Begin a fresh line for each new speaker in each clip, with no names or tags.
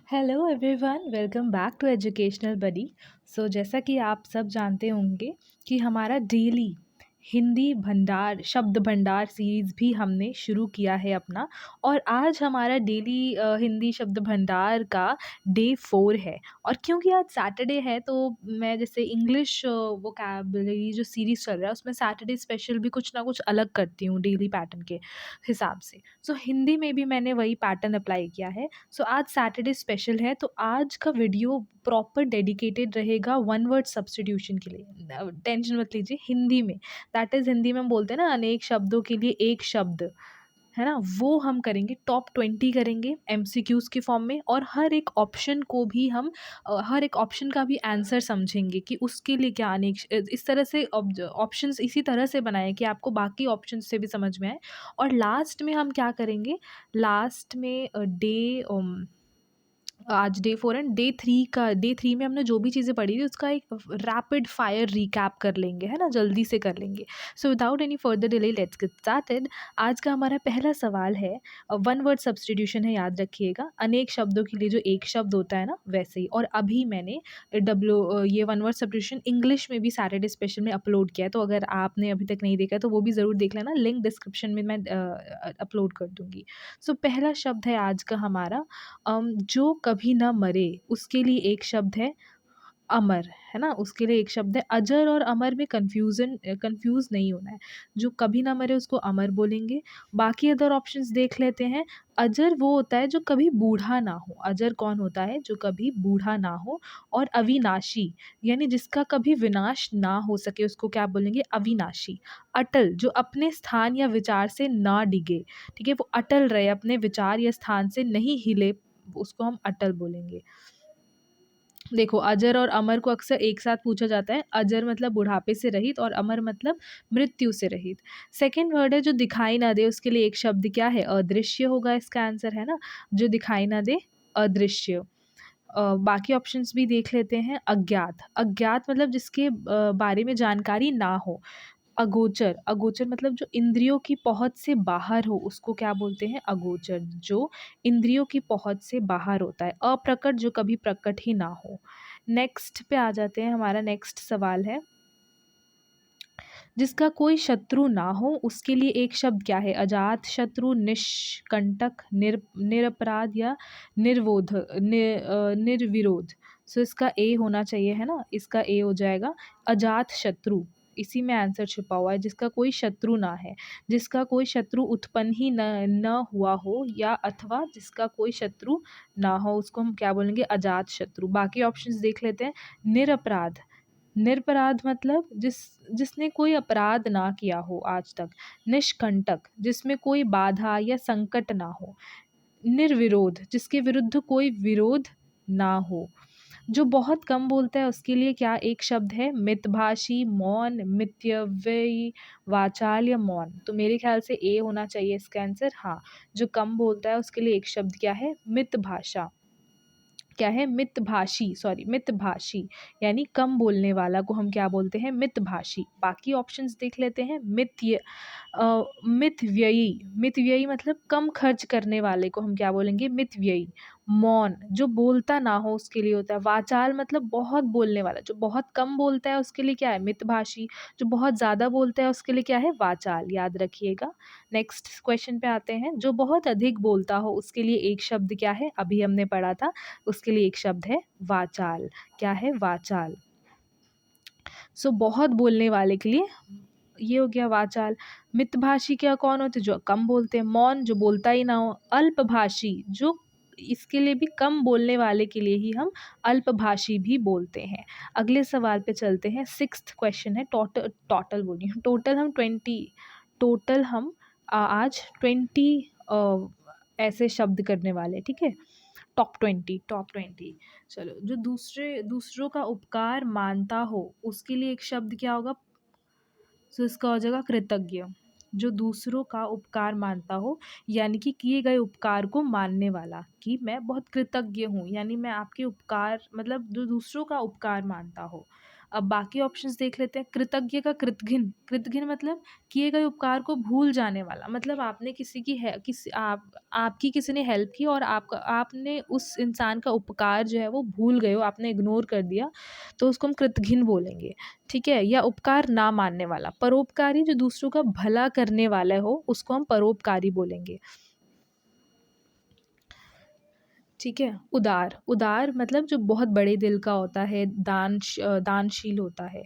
Hello everyone, welcome back to Educational Buddy. जैसा कि आप सब जानते होंगे कि हमारा डेली हिंदी भंडार शब्द भंडार सीरीज़ भी हमने शुरू किया है अपना। और आज हमारा डेली हिंदी शब्द भंडार का डे 4 है। और क्योंकि आज सैटरडे है तो मैं जैसे इंग्लिश वोकैबुलरी जो सीरीज़ चल रहा है उसमें सैटरडे स्पेशल भी कुछ ना कुछ अलग करती हूँ डेली पैटर्न के हिसाब से। हिंदी में भी मैंने वही पैटर्न अप्लाई किया है। आज सैटरडे स्पेशल है तो आज का वीडियो प्रॉपर डेडिकेटेड रहेगा वन वर्ड सब्स्टिट्यूशन के लिए। टेंशन मत लीजिए, हिंदी में, दैट इज़ हिंदी में हम बोलते हैं ना अनेक शब्दों के लिए एक शब्द, है ना? वो हम करेंगे, टॉप 20 करेंगे एमसीक्यूज़ के फॉर्म में। और हर एक ऑप्शन को भी हम हर एक ऑप्शन का भी आंसर समझेंगे कि उसके लिए क्या इस तरह से ऑप्शंस इसी तरह से बनाएँ कि आपको बाकी ऑप्शंस से भी समझ में आए। और लास्ट में हम क्या करेंगे, लास्ट में आज डे 4 एंड डे 3 में हमने जो भी चीज़ें पढ़ी थी उसका एक रैपिड फायर रिकैप कर लेंगे, है ना? जल्दी से कर लेंगे। Without any further delay let's get started. आज का हमारा पहला सवाल है, वन वर्ड सब्स्टिट्यूशन है, याद रखिएगा। अनेक शब्दों के लिए जो एक शब्द होता है ना, वैसे ही। और अभी मैंने ये वन वर्ड सब्स्टिट्यूशन इंग्लिश में भी सैटरडे स्पेशल में अपलोड किया है, तो अगर आपने अभी तक नहीं देखा है तो वो भी ज़रूर देख लेना, लिंक डिस्क्रिप्शन में मैं अपलोड कर दूँगी। पहला शब्द है आज का हमारा, जो कभी ना मरे, उसके लिए एक शब्द है अमर, है ना? उसके लिए एक शब्द है अजर। और अमर में कन्फ्यूज़ नहीं होना है। जो कभी ना मरे उसको अमर बोलेंगे। बाकी अदर ऑप्शंस देख लेते हैं। अजर वो होता है जो कभी बूढ़ा ना हो। अजर कौन होता है? जो कभी बूढ़ा ना हो। और अविनाशी, यानी जिसका कभी विनाश ना हो सके, उसको क्या बोलेंगे? अविनाशी। अटल, जो अपने स्थान या विचार से ना डिगे, ठीक है? वो अटल रहे, अपने विचार या स्थान से नहीं हिले, उसको हम अटल बोलेंगे। देखो, अजर और अमर को अक्सर एक साथ पूछा जाता है। अजर मतलब बुढ़ापे से रहित और अमर मतलब मृत्यु से रहित। सेकंड वर्ड है जो दिखाई ना दे, उसके लिए एक शब्द क्या है? अदृश्य होगा इसका आंसर, है ना? जो दिखाई ना दे, अदृश्य। बाकी ऑप्शंस भी देख लेते हैं। अज्ञात, अज्ञात मतलब जिसके बारे में जानकारी ना हो। अगोचर, अगोचर मतलब जो इंद्रियों की पहुँच से बाहर हो, उसको क्या बोलते हैं? अगोचर, जो इंद्रियों की पहुँच से बाहर होता है। अप्रकट, जो कभी प्रकट ही ना हो। नेक्स्ट पे आ जाते हैं, हमारा नेक्स्ट सवाल है, जिसका कोई शत्रु ना हो, उसके लिए एक शब्द क्या है? अजात शत्रु, निष्कंटक, निरपराध या निर्विरोध। इसका ए होना चाहिए, है ना? इसका ए हो जाएगा अजात शत्रु। इसी में आंसर छुपा हुआ है, जिसका कोई शत्रु ना है, जिसका कोई शत्रु उत्पन्न ही न हुआ हो, या अथवा जिसका कोई शत्रु ना हो, उसको हम क्या बोलेंगे? अजात शत्रु। बाकी ऑप्शंस देख लेते हैं। निरपराध, निरपराध मतलब जिसने कोई अपराध ना किया हो आज तक। निष्कंटक, जिसमें कोई बाधा या संकट ना हो। निर्विरोध, जिसके विरुद्ध कोई विरोध ना हो। जो बहुत कम बोलता है उसके लिए क्या एक शब्द है? मितभाषी, मौन, मितव्ययी, वाचाल या मौन। तो मेरे ख्याल से ए होना चाहिए इसका आंसर। हाँ, जो कम बोलता है उसके लिए एक शब्द क्या है? मितभाषा। क्या है? मितभाषी, सॉरी, मितभाषी, यानी कम बोलने वाला को हम क्या बोलते हैं? मितभाषी। बाकी ऑप्शंस देख लेते हैं। मितव्ययी, मितव्ययी मतलब कम खर्च करने वाले को हम क्या बोलेंगे? मितव्ययी। मौन, जो बोलता ना हो उसके लिए होता है। वाचाल मतलब बहुत बोलने वाला, जो बहुत कम बोलता है उसके लिए क्या है? मितभाषी। जो बहुत ज़्यादा बोलता है उसके लिए क्या है? वाचाल, याद रखिएगा। नेक्स्ट क्वेश्चन पे आते हैं। जो बहुत अधिक बोलता हो उसके लिए एक शब्द क्या है? अभी हमने पढ़ा था, उसके लिए एक शब्द है वाचाल। क्या है? वाचाल। बहुत बोलने वाले के लिए ये हो गया वाचाल। मितभाषी क्या कौन होते हैं? जो कम बोलते हैं। मौन, जो बोलता ही ना हो। अल्पभाषी, जो इसके लिए भी कम बोलने वाले के लिए ही हम अल्पभाषी भी बोलते हैं। अगले सवाल पे चलते हैं। सिक्स्थ क्वेश्चन है, टोटल बोली हूँ, टोटल हम आज 20 ऐसे शब्द करने वाले, ठीक है? टॉप 20। चलो, जो दूसरों का उपकार मानता हो उसके लिए एक शब्द क्या होगा? इसका हो जाएगा कृतज्ञ। जो दूसरों का उपकार मानता हो, यानी कि किए गए उपकार को मानने वाला, कि मैं बहुत कृतज्ञ हूँ, यानी मैं आपके उपकार मतलब जो दूसरों का उपकार मानता हो। अब बाकी ऑप्शंस देख लेते हैं। कृतज्ञ का कृतघ्न, कृतघ्न मतलब किए गए उपकार को भूल जाने वाला, मतलब आपने किसी की है किसी आप आपकी किसी ने हेल्प की और आपने उस इंसान का उपकार जो है वो भूल गए हो, आपने इग्नोर कर दिया, तो उसको हम कृतघ्न बोलेंगे, ठीक है? या उपकार ना मानने वाला। परोपकारी जो दूसरों का भला करने वाला हो, उसको हम परोपकारी बोलेंगे। ठीक है? उदार, उदार मतलब जो बहुत बड़े दिल का होता है, दानशील होता है।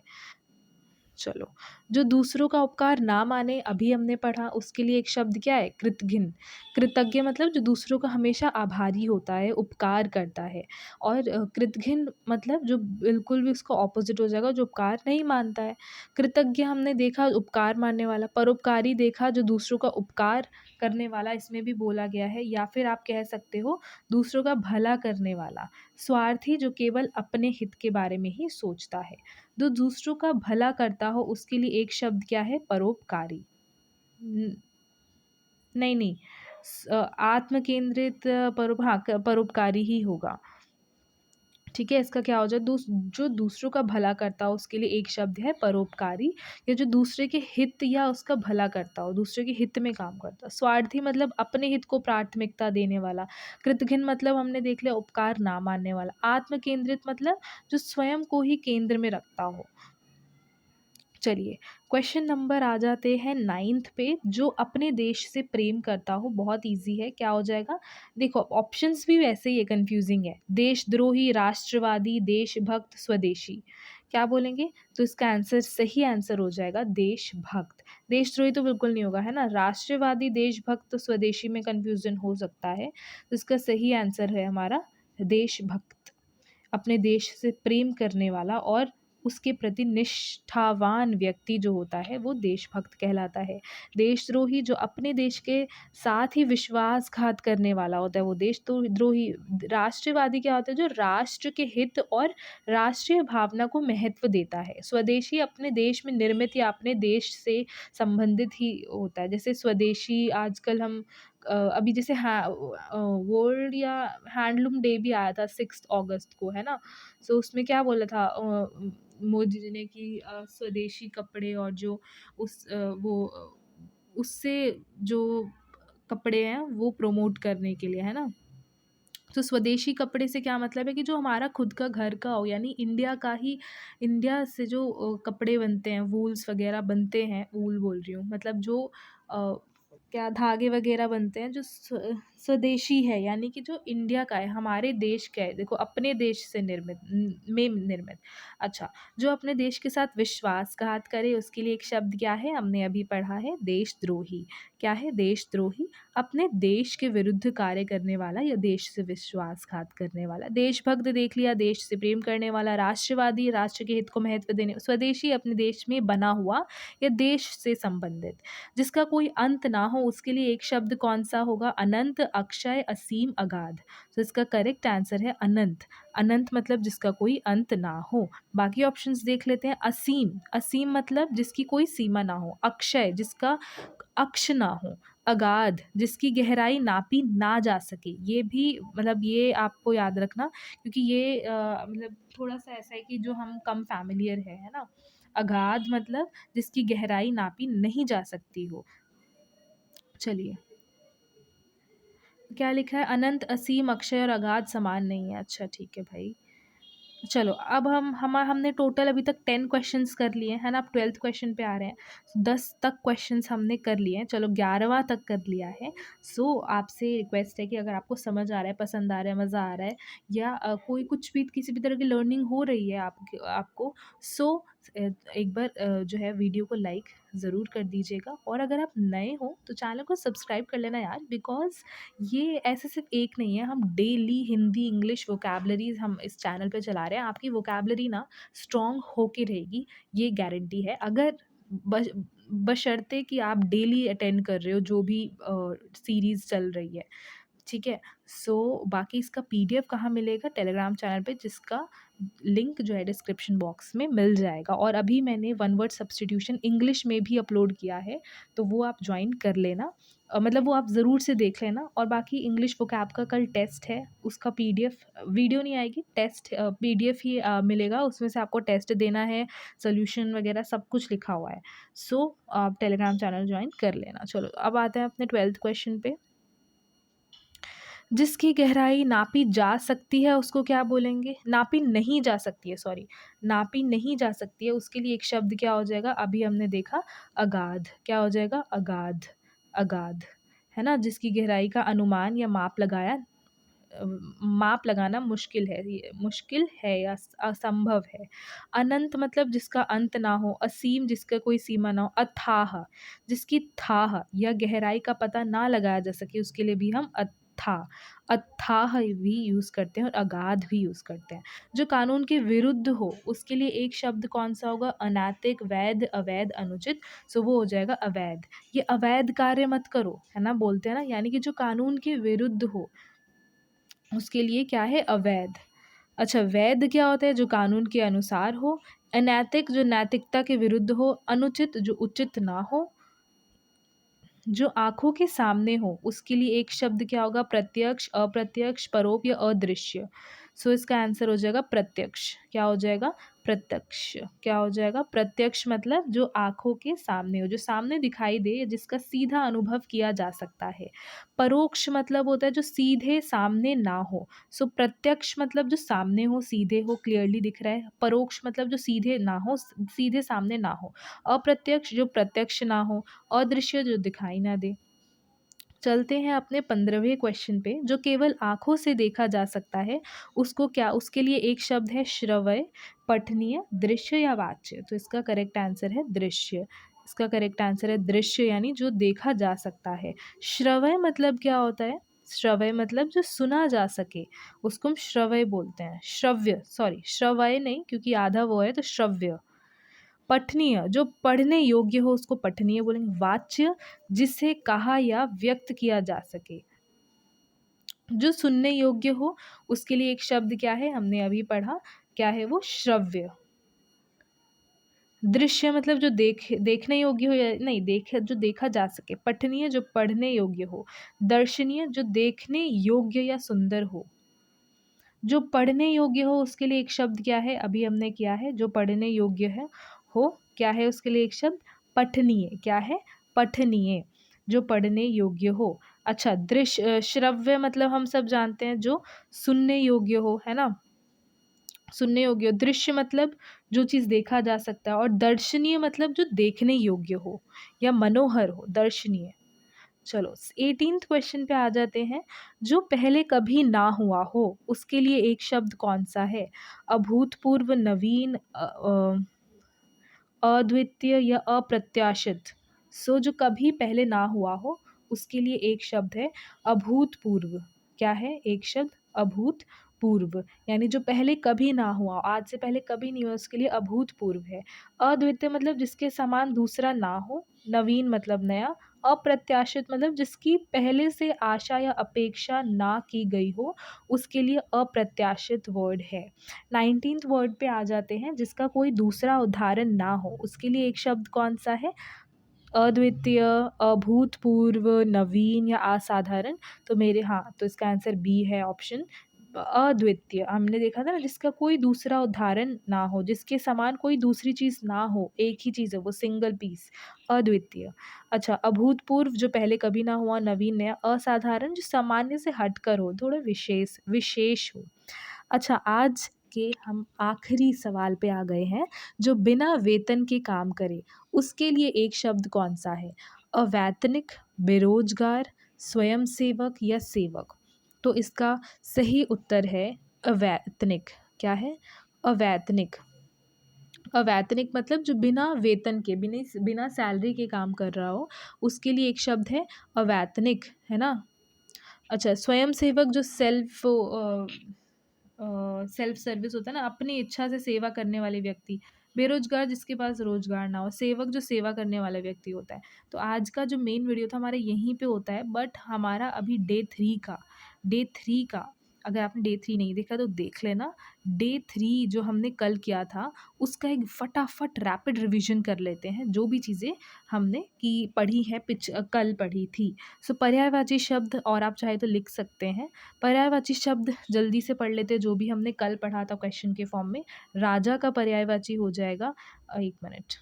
चलो, जो दूसरों का उपकार ना माने, अभी हमने पढ़ा, उसके लिए एक शब्द क्या है? कृतघ्न। कृतज्ञ मतलब जो दूसरों का हमेशा आभारी होता है, उपकार करता है। और कृतघ्न मतलब जो बिल्कुल भी उसका ऑपोज़िट हो जाएगा, जो उपकार नहीं मानता है। कृतज्ञ हमने देखा उपकार मानने वाला, परोपकारी देखा जो दूसरों का उपकार करने वाला, इसमें भी बोला गया है, या फिर आप कह सकते हो दूसरों का भला करने वाला। स्वार्थी जो केवल अपने हित के बारे में ही सोचता है। जो दूसरों का भला करता हो, उसके लिए एक शब्द क्या है? परोपकारी। न नहीं, नहीं। आत्म केंद्रित परोपकारी ही होगा। ठीक है? इसका क्या हो जाए, जो दूसरों का भला करता हो, उसके लिए एक शब्द है परोपकारी, या जो दूसरे के हित या उसका भला करता हो, दूसरे के हित में काम करता हो। स्वार्थी मतलब अपने हित को प्राथमिकता देने वाला। कृतघ्न मतलब हमने देख लिया उपकार ना मानने वाला। आत्म केंद्रित मतलब जो स्वयं को ही केंद्र में रखता हो। चलिए, क्वेश्चन नंबर आ जाते हैं 9th पे, जो अपने देश से प्रेम करता हो, बहुत ईज़ी है, क्या हो जाएगा? देखो ऑप्शंस भी वैसे ही है, कन्फ्यूज़िंग है। देशद्रोही, राष्ट्रवादी, देशभक्त, स्वदेशी। क्या बोलेंगे? तो इसका आंसर सही आंसर हो जाएगा देशभक्त। देशद्रोही तो बिल्कुल नहीं होगा, है ना? राष्ट्रवादी, देशभक्त, तो स्वदेशी में कन्फ्यूज़न हो सकता है। तो इसका सही आंसर है हमारा देशभक्त। अपने देश से प्रेम करने वाला और उसके प्रति निष्ठावान व्यक्ति जो होता है वो देशभक्त कहलाता है। देशद्रोही जो अपने देश के साथ ही विश्वासघात करने वाला होता है वो देश तो द्रोही। राष्ट्रवादी क्या होता है? जो राष्ट्र के हित और राष्ट्रीय भावना को महत्व देता है। स्वदेशी अपने देश में निर्मित या अपने देश से संबंधित ही होता है। जैसे स्वदेशी आजकल हम अभी जैसे वर्ल्ड या हैंडलूम डे भी आया था 6 अगस्त को, है ना? सो उसमें क्या बोला था मोदी जी ने कि स्वदेशी कपड़े और जो उससे जो कपड़े हैं वो प्रमोट करने के लिए, है ना? तो स्वदेशी कपड़े से क्या मतलब है कि जो हमारा खुद का घर का हो, यानी इंडिया का ही, इंडिया से जो कपड़े बनते हैं, वूल्स वगैरह बनते हैं, वूल बोल रही हूँ मतलब जो अ, क्या धागे वगैरह बनते हैं जो स्वदेशी है, यानी कि जो इंडिया का है, हमारे देश का है, देखो अपने देश से निर्मित। अच्छा, जो अपने देश के साथ विश्वासघात करे उसके लिए एक शब्द क्या है? हमने अभी पढ़ा है देशद्रोही। क्या है? देशद्रोही। अपने देश के विरुद्ध कार्य करने वाला या देश से विश्वासघात करने वाला। देशभक्त देख लिया, देश से प्रेम करने वाला। राष्ट्रवादी, राष्ट्र के हित को महत्व देने। स्वदेशी अपने देश में बना हुआ या देश से संबंधित। जिसका कोई अंत ना हो उसके लिए एक शब्द कौन सा होगा? अनंत, अक्षय, असीम, अगाध। तो इसका करेक्ट आंसर है अनंत। अनंत मतलब जिसका कोई अंत ना हो। बाकी ऑप्शंस देख लेते हैं। असीम, असीम मतलब जिसकी कोई सीमा ना हो। अक्षय जिसका अक्ष ना हो। अगाध जिसकी गहराई नापी ना जा सके। ये भी मतलब ये आपको याद रखना, क्योंकि ये मतलब थोड़ा-सा ऐसा है कि जो हम कम फ़ैमिलियर है ना? अगाध मतलब जिसकी गहराई नापी नहीं जा सकती हो। चलिए, क्या लिखा है? अनंत, असीम, अक्षय और अगाध समान नहीं है। अच्छा ठीक है भाई। चलो अब हमने टोटल अभी तक 10 क्वेश्चंस कर लिए हैं ना? अब 12th क्वेश्चन पे आ रहे हैं। 10 तक क्वेश्चंस हमने कर लिए हैं, चलो 11वां तक कर लिया है। सो आपसे रिक्वेस्ट है कि अगर आपको समझ आ रहा है, पसंद आ रहा है, मज़ा आ रहा है, या कोई कुछ भी किसी भी तरह की लर्निंग हो रही है आपको, सो एक बार जो है वीडियो को लाइक ज़रूर कर दीजिएगा, और अगर आप नए हो तो चैनल को सब्सक्राइब कर लेना यार, बिकॉज़ ये ऐसे सिर्फ एक नहीं है, हम डेली हिंदी, इंग्लिश वोकैबुलरीज़ हम इस चैनल पे चला रहे हैं। आपकी वोकैबुलरी ना स्ट्रॉन्ग होके रहेगी, ये गारंटी है। अगर बश बशर्ते कि आप डेली अटेंड कर रहे हो जो भी सीरीज़ चल रही है। ठीक है। सो बाकी इसका पीडीएफ कहाँ मिलेगा? टेलीग्राम चैनल पे, जिसका लिंक जो है डिस्क्रिप्शन बॉक्स में मिल जाएगा। और अभी मैंने वन वर्ड सब्स्टिट्यूशन इंग्लिश में भी अपलोड किया है, तो वो आप ज्वाइन कर लेना। मतलब वो आप ज़रूर से देख लेना। और बाकी इंग्लिश वोकैब का कल टेस्ट है, उसका पीडीएफ, वीडियो नहीं आएगी, टेस्ट पीडीएफ ही मिलेगा। उसमें से आपको टेस्ट देना है, सोल्यूशन वगैरह सब कुछ लिखा हुआ है। सो आप टेलीग्राम चैनल ज्वाइन कर लेना। चलो अब आते हैं अपने 12th क्वेश्चन पे। जिसकी गहराई नापी जा सकती है उसको क्या बोलेंगे? नापी नहीं जा सकती है, सॉरी, नापी नहीं जा सकती है, उसके लिए एक शब्द क्या हो जाएगा? अभी हमने देखा अगाध। क्या हो जाएगा? अगाध। अगाध, है ना? जिसकी गहराई का अनुमान या माप लगाना मुश्किल है, ये मुश्किल है या असंभव है। अनंत मतलब जिसका अंत ना हो, असीम जिसका कोई सीमा ना हो, अथाह जिसकी थाह या गहराई का पता ना लगाया जा सके, उसके लिए भी हम अथाह भी यूज़ करते हैं और अगाध भी यूज़ करते हैं। जो कानून के विरुद्ध हो उसके लिए एक शब्द कौन सा होगा? अनैतिक, वैध, अवैध, अनुचित। सो वो हो जाएगा अवैध। ये अवैध कार्य मत करो, है ना, बोलते हैं ना, यानी कि जो कानून के विरुद्ध हो उसके लिए क्या है? अवैध। अच्छा, वैध क्या होता है? जो कानून के अनुसार हो। अनैतिक जो नैतिकता के विरुद्ध हो। अनुचित जो उचित ना हो। जो आँखों के सामने हो उसके लिए एक शब्द क्या होगा? प्रत्यक्ष, अप्रत्यक्ष, परोप या अदृश्य। सो इसका आंसर हो जाएगा प्रत्यक्ष। क्या हो जाएगा? प्रत्यक्ष। क्या हो जाएगा? प्रत्यक्ष मतलब जो आँखों के सामने हो, जो सामने दिखाई दे, जिसका सीधा अनुभव किया जा सकता है। परोक्ष मतलब होता है जो सीधे सामने ना हो। सो प्रत्यक्ष मतलब जो सामने हो, सीधे हो, क्लियरली दिख रहा है। परोक्ष मतलब जो सीधे ना हो, सीधे सामने ना हो। अप्रत्यक्ष जो प्रत्यक्ष ना हो। अदृश्य जो दिखाई ना दे। चलते हैं अपने 15वें क्वेश्चन पे। जो केवल आँखों से देखा जा सकता है उसको क्या, उसके लिए एक शब्द है श्रव्य, पठनीय, दृश्य या वाच्य। तो इसका करेक्ट आंसर है दृश्य। इसका करेक्ट आंसर है दृश्य, यानी जो देखा जा सकता है। श्रव्य मतलब क्या होता है? श्रव्य मतलब जो सुना जा सके, उसको हम श्रव्य बोलते हैं। श्रव्य, सॉरी, श्रव्य नहीं, क्योंकि आधा वो है, तो श्रव्य। पठनीय जो पढ़ने योग्य हो उसको पठनीय बोलेंगे। वाच्य जिसे कहा या व्यक्त किया जा सके। जो सुनने योग्य हो उसके लिए एक शब्द क्या है? हमने अभी पढ़ा, क्या है वो? श्रव्य। दृश्य मतलब जो देखने योग्य हो, या नहीं, जो देखा जा सके। पठनीय जो पढ़ने योग्य हो। दर्शनीय जो देखने योग्य या सुंदर हो। जो पढ़ने योग्य हो उसके लिए एक शब्द क्या है? अभी हमने किया है, जो पढ़ने योग्य है हो, क्या है उसके लिए एक शब्द? पठनीय। क्या है? पठनीय, जो पढ़ने योग्य हो। अच्छा, दृश्य, श्रव्य मतलब हम सब जानते हैं जो सुनने योग्य हो, है ना, सुनने योग्य हो। दृश्य मतलब जो चीज़ देखा जा सकता है। और दर्शनीय मतलब जो देखने योग्य हो या मनोहर हो, दर्शनीय। चलो 18th क्वेश्चन पे आ जाते हैं। जो पहले कभी ना हुआ हो उसके लिए एक शब्द कौन सा है? अभूतपूर्व, नवीन, अद्वितीय या अप्रत्याशित। सो जो कभी पहले ना हुआ हो उसके लिए एक शब्द है अभूतपूर्व। क्या है? एक शब्द अभूतपूर्व, यानी जो पहले कभी ना हुआ, आज से पहले कभी नहीं हुआ, उसके लिए अभूतपूर्व है। अद्वितीय मतलब जिसके समान दूसरा ना हो। नवीन मतलब नया। अप्रत्याशित मतलब जिसकी पहले से आशा या अपेक्षा ना की गई हो, उसके लिए अप्रत्याशित वर्ड है। 19th वर्ड पे आ जाते हैं। जिसका कोई दूसरा उदाहरण ना हो उसके लिए एक शब्द कौन सा है? अद्वितीय, अभूतपूर्व, नवीन या असाधारण। तो तो इसका आंसर बी है, ऑप्शन अद्वितीय। हमने देखा था ना, जिसका कोई दूसरा उदाहरण ना हो, जिसके समान कोई दूसरी चीज़ ना हो, एक ही चीज़ है वो, सिंगल पीस, अद्वितीय। अच्छा, अभूतपूर्व जो पहले कभी ना हुआ, नवीन नया। असाधारण जो सामान्य से हटकर हो, थोड़ा विशेष विशेष हो। अच्छा, आज के हम आखिरी सवाल पे आ गए हैं। जो बिना वेतन के काम करे उसके लिए एक शब्द कौन सा है? अवैतनिक, बेरोजगार, स्वयंसेवक या सेवक। तो इसका सही उत्तर है अवैतनिक। क्या है? अवैतनिक। अवैतनिक मतलब जो बिना वेतन के, बिना सैलरी के काम कर रहा हो, उसके लिए एक शब्द है अवैतनिक, है ना। अच्छा, स्वयंसेवक जो सेल्फ सर्विस होता है ना, अपनी इच्छा से सेवा करने वाले व्यक्ति, बेरोजगार जिसके पास रोजगार ना हो, सेवक जो सेवा करने वाला व्यक्ति होता है। तो आज का जो मेन वीडियो था हमारा यहीं पे होता है, बट हमारा अभी डे 3 का अगर आपने डे 3 नहीं देखा तो देख लेना। डे 3 जो हमने कल किया था उसका एक फटाफट रैपिड रिवीजन कर लेते हैं, जो भी चीज़ें हमने की पढ़ी है कल पढ़ी थी। सो पर्यायवाची शब्द, और आप चाहे तो लिख सकते हैं। पर्यायवाची शब्द जल्दी से पढ़ लेते हैं, जो भी हमने कल पढ़ा था क्वेश्चन के फॉर्म में। राजा का पर्यायवाची हो जाएगा, एक मिनट,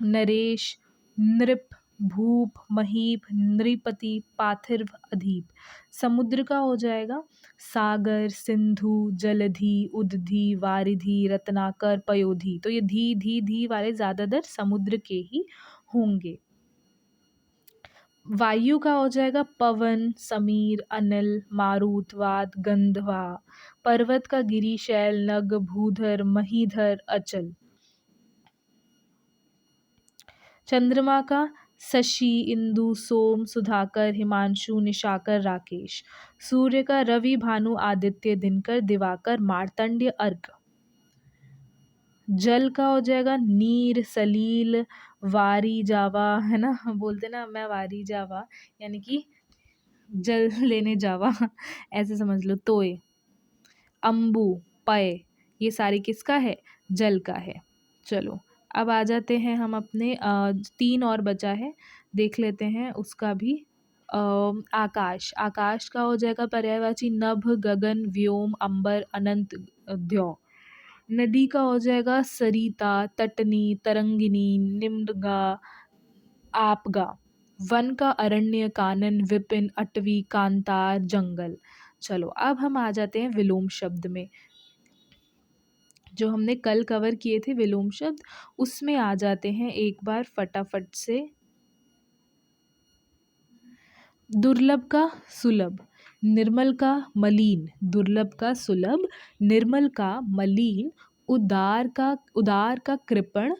नरेश, नृप, भूप, महीप, नृपति, पार्थिव, अधीप। समुद्र का हो जाएगा सागर, सिंधु, जलधि, उदधि, वारिधि, रत्नाकर, पयोधि। तो ये धी धी धी वाले ज़्यादातर समुद्र के ही होंगे। वायु का हो जाएगा पवन, समीर, अनिल, मारुत, वात, गंधवा। पर्वत का गिरी, शैल, नग, भूधर, महीधर, अचल। चंद्रमा का शशि, इंदु, सोम, सुधाकर, हिमांशु, निशाकर, राकेश। सूर्य का रवि, भानु, आदित्य, दिनकर, दिवाकर, मार्तंड्य, अर्क। जल का हो जाएगा नीर, सलील, वारी, जावा, है ना, बोलते ना मैं वारी जावा, यानी कि जल लेने जावा ऐसे समझ लो। तोय, अम्बु, पय, ये सारी किसका है? जल का है। चलो अब आ जाते हैं हम अपने 3 और बचा है, देख लेते हैं उसका भी। आकाश, आकाश का हो जाएगा पर्यायवाची नभ, गगन, व्योम, अंबर, अनंत, द्यौ। नदी का हो जाएगा सरिता, तटनी, तरंगिनी, निम्नगा, आपगा। वन का अरण्य, कानन, विपिन, अटवी, कांतार, जंगल। चलो अब हम आ जाते हैं विलोम शब्द में। जो हमने कल कवर किए थे विलोम शब्द, उसमें आ जाते हैं एक बार फटाफट से। दुर्लभ का सुलभ, निर्मल का मलिन, दुर्लभ का सुलभ, निर्मल का मलिन, उदार का कृपण,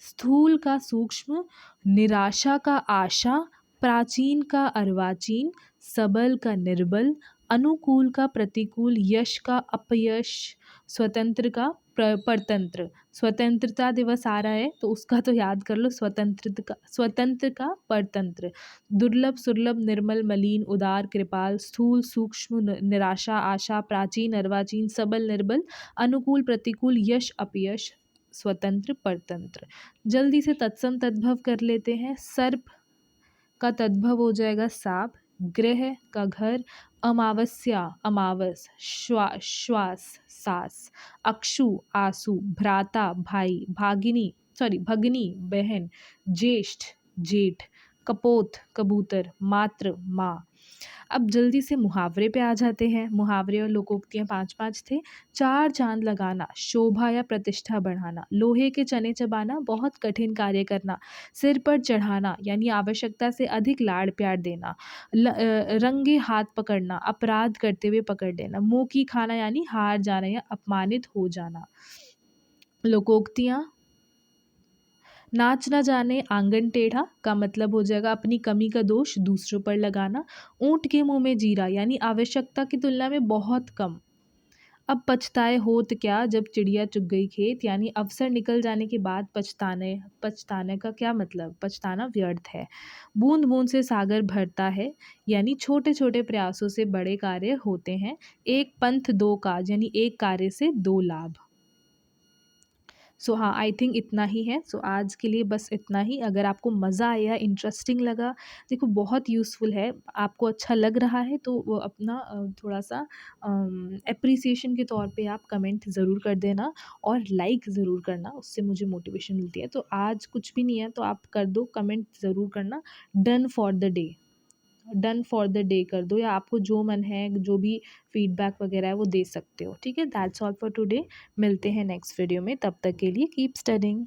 स्थूल का सूक्ष्म, निराशा का आशा, प्राचीन का अर्वाचीन, सबल का निर्बल, अनुकूल का प्रतिकूल, यश का अपयश, स्वतंत्र का परतंत्र। स्वतंत्रता दिवस आ रहा है तो उसका तो याद कर लो, स्वतंत्र का परतंत्र। दुर्लभ, सुलभ, निर्मल, मलिन, उदार, कृपाल, स्थूल, सूक्ष्म, निराशा, आशा, प्राचीन, अर्वाचीन, सबल, निर्बल, अनुकूल, प्रतिकूल, यश, अपयश, स्वतंत्र, परतंत्र। जल्दी से तत्सम तद्भव कर लेते हैं। सर्प का तद्भव हो जाएगा सांप, ग्रह का घर, अमावस्या, अमावस, श्वास, सास, अक्षु, आंसू, भ्राता, भाई, भगनी, बहन, ज्येष्ठ, जेठ, कपोत, कबूतर, मात्र, माँ। अब जल्दी से मुहावरे पे आ जाते हैं। मुहावरे और लोकोक्तियाँ 5-5 थे। 4 चांद लगाना, शोभा या प्रतिष्ठा बढ़ाना, लोहे के चने चबाना, बहुत कठिन कार्य करना, सिर पर चढ़ाना यानी आवश्यकता से अधिक लाड़ प्यार देना, रंगे हाथ पकड़ना, अपराध करते हुए पकड़ लेना, मुँह की खाना यानी हार जाना या अपमानित हो जाना। लोकोक्तियाँ, नाच न जाने आंगन टेढ़ा का मतलब हो जाएगा अपनी कमी का दोष दूसरों पर लगाना। ऊँट के मुंह में जीरा यानी आवश्यकता की तुलना में बहुत कम। अब पछताए होत क्या जब चिड़िया चुग गई खेत, यानी अवसर निकल जाने के बाद पछताने का क्या मतलब, पछताना व्यर्थ है। बूंद बूंद से सागर भरता है यानी छोटे छोटे प्रयासों से बड़े कार्य होते हैं। एक पंथ दो काज यानी एक कार्य से 2 लाभ। सो हाँ, आई थिंक इतना ही है। सो आज के लिए बस इतना ही। अगर आपको मज़ा आया, इंटरेस्टिंग लगा, देखो बहुत यूज़फुल है, आपको अच्छा लग रहा है तो वो अपना थोड़ा सा एप्रिसिएशन के तौर पे आप कमेंट ज़रूर कर देना और लाइक ज़रूर करना, उससे मुझे मोटिवेशन मिलती है। तो आज कुछ भी नहीं है तो आप कर दो, कमेंट ज़रूर करना, done for the day, done for the day कर दो, या आपको जो मन है, जो भी फीडबैक वगैरह है वो दे सकते हो। ठीक है, दैट्स ऑल फॉर टुडे। मिलते हैं नेक्स्ट वीडियो में, तब तक के लिए कीप स्टडिंग।